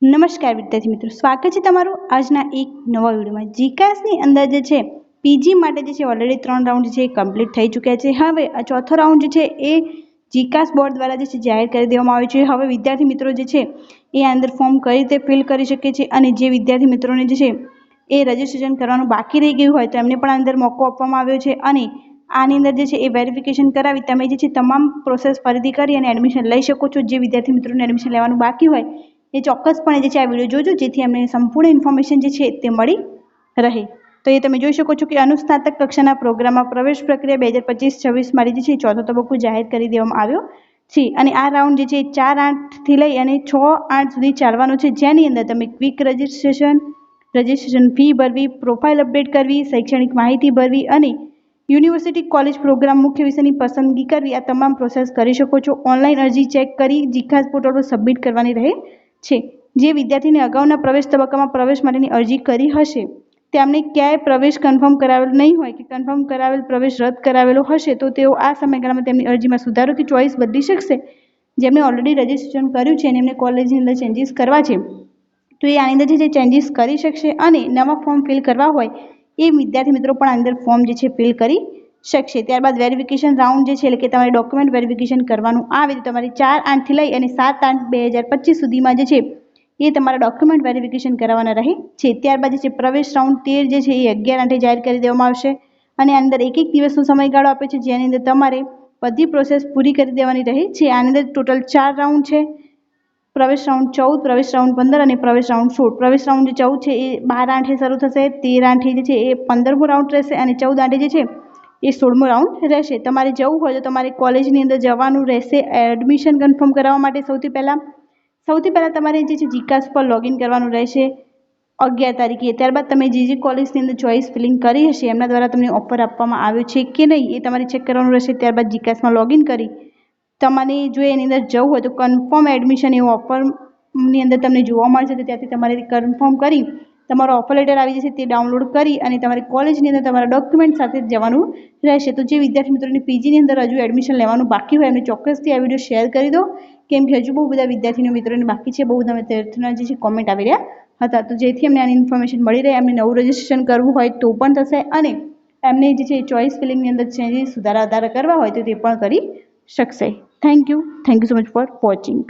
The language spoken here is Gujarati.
નમસ્કાર વિદ્યાર્થી મિત્રો, સ્વાગત છે તમારું આજના એક નવા વિડીયોમાં। જીકાસની અંદર જે છે પીજી માટે જે છે ઓલરેડી 3 રાઉન્ડ છે કમ્પ્લીટ થઈ ચૂક્યા છે। હવે આ ચોથો રાઉન્ડ જે છે એ જીકાસ બોર્ડ દ્વારા જે છે જાહેર કરી દેવામાં આવ્યો છે। હવે વિદ્યાર્થી મિત્રો જે છે એ આ અંદર ફોર્મ કઈ રીતે ફિલ કરી શકે છે અને જે વિદ્યાર્થી મિત્રોને જે છે એ રજીસ્ટ્રેશન કરવાનું બાકી રહી ગયું હોય તો એમને પણ અંદર મોકો આપવામાં આવ્યો છે અને આની અંદર જે છે એ વેરિફિકેશન કરાવી તમે જે છે તમામ પ્રોસેસ ફરીથી કરી અને એડમિશન લઈ શકો છો। જે વિદ્યાર્થી મિત્રોને એડમિશન લેવાનું બાકી હોય એ ચોક્કસપણે જે છે આ વિડીયો જોજો, જેથી અમને સંપૂર્ણ ઇન્ફોર્મેશન જે છે તે મળી રહે। તો એ તમે જોઈ શકો છો કે અનુસ્નાતક કક્ષાના પ્રોગ્રામમાં પ્રવેશ પ્રક્રિયા 2025-26 માટે જે છે ચોથો તબક્કો જાહેર કરી દેવામાં આવ્યો છે અને આ રાઉન્ડ જે છે 4-8 થી લઈ અને 6-8 સુધી ચાલવાનો છે, જેની અંદર તમે ક્વિક રજિસ્ટ્રેશન ફી ભરવી, પ્રોફાઇલ અપડેટ કરવી, શૈક્ષણિક માહિતી ભરવી અને યુનિવર્સિટી કોલેજ પ્રોગ્રામ મુખ્ય વિષયની પસંદગી કરવી આ તમામ પ્રોસેસ કરી શકો છો। ઓનલાઈન અરજી ચેક કરી જીકાસ પોર્ટલ પર સબમિટ કરવાની રહે છે। જે વિદ્યાર્થીને અગાઉના પ્રવેશ તબક્કામાં પ્રવેશ માટેની અરજી કરી હશે તેમને ક્યાંય પ્રવેશ કન્ફર્મ કરાવેલ નહીં હોય કે કન્ફર્મ કરાવેલ પ્રવેશ રદ કરાવેલો હશે તો તેઓ આ સમયગાળામાં તેમની અરજીમાં સુધારો કે ચોઈસ બદલી શકશે। જેમણે ઓલરેડી રજિસ્ટ્રેશન કર્યું છે અને એમને કોલેજની અંદર ચેન્જીસ કરવા છે તો એ આની અંદર જે ચેન્જીસ કરી શકશે અને નવા ફોર્મ ફિલ કરવા હોય એ વિદ્યાર્થી મિત્રો પણ અંદર ફોર્મ જે છે ફિલ કરી શકશે। ત્યારબાદ વેરિફિકેશન રાઉન્ડ જે છે એટલે કે તમારે ડોક્યુમેન્ટ વેરિફિકેશન કરવાનું આવે તો તમારે 4-8 થી લઈ અને 7-8-2025 સુધીમાં જે છે એ તમારા ડોક્યુમેન્ટ વેરિફિકેશન કરવાના રહે છે। ત્યારબાદ જે છે પ્રવેશ રાઉન્ડ 13 જે છે એ 11-8 જાહેર કરી દેવામાં આવશે અને અંદર એક દિવસનો સમયગાળો આપે છે, જેની અંદર તમારે બધી પ્રોસેસ પૂરી કરી દેવાની રહે છે। આની અંદર ટોટલ 4 રાઉન્ડ છે, પ્રવેશ રાઉન્ડ 14, પ્રવેશ રાઉન્ડ 15 અને પ્રવેશ રાઉન્ડ 16। પ્રવેશ રાઉન્ડ જે 14 છે એ 12-8 શરૂ થશે, 13-8 જે છે એ 15મો રાઉન્ડ રહેશે અને 14-8 જે છે એ 16મો રાઉન્ડ રહેશે। તમારે જવું હોય તો તમારે કોલેજની અંદર જવાનું રહેશે એડમિશન કન્ફર્મ કરાવવા માટે। સૌથી પહેલાં તમારે જે છે જીકાસ પર લોગિન કરવાનું રહેશે 11 તારીખે। ત્યારબાદ તમે જે કોલેજની અંદર ચોઈસ ફિલિંગ કરી હશે એમના દ્વારા તમને ઓફર આપવામાં આવ્યો છે કે નહીં એ તમારે ચેક કરવાનું રહેશે। ત્યારબાદ જીકાસમાં લોગિન કરી તમારે જો એની અંદર જવું હોય તો કન્ફર્મ એડમિશન એવું ઓફરની અંદર તમને જોવા મળશે તો ત્યાંથી તમારે કન્ફર્મ કરી તમારો ઓફર લેટર આવી જશે તે ડાઉનલોડ કરી અને તમારે કોલેજની અંદર તમારા ડોક્યુમેન્ટ સાથે જવાનું રહેશે। તો જે વિદ્યાર્થી મિત્રોને પીજીની અંદર હજુ એડમિશન લેવાનું બાકી હોય એમને ચોક્કસથી આ વિડીયો શેર કરી દો, કેમ કે હજુ બહુ બધા વિદ્યાર્થીઓ મિત્રોને બાકી છે, બહુ બધા વિદ્યાર્થીઓના જે છે કોમેન્ટ આવી રહ્યા હતા। તો જેથી અમને આની ઇન્ફોર્મેશન મળી રહે, એમને નવું રજિસ્ટ્રેશન કરવું હોય તો પણ થશે અને એમને જે છે ચોઈસ ફિલિંગની અંદર ચેન્જીસ સુધારા કરવા હોય તો તે પણ કરી શકશે। Thank you so much for watching.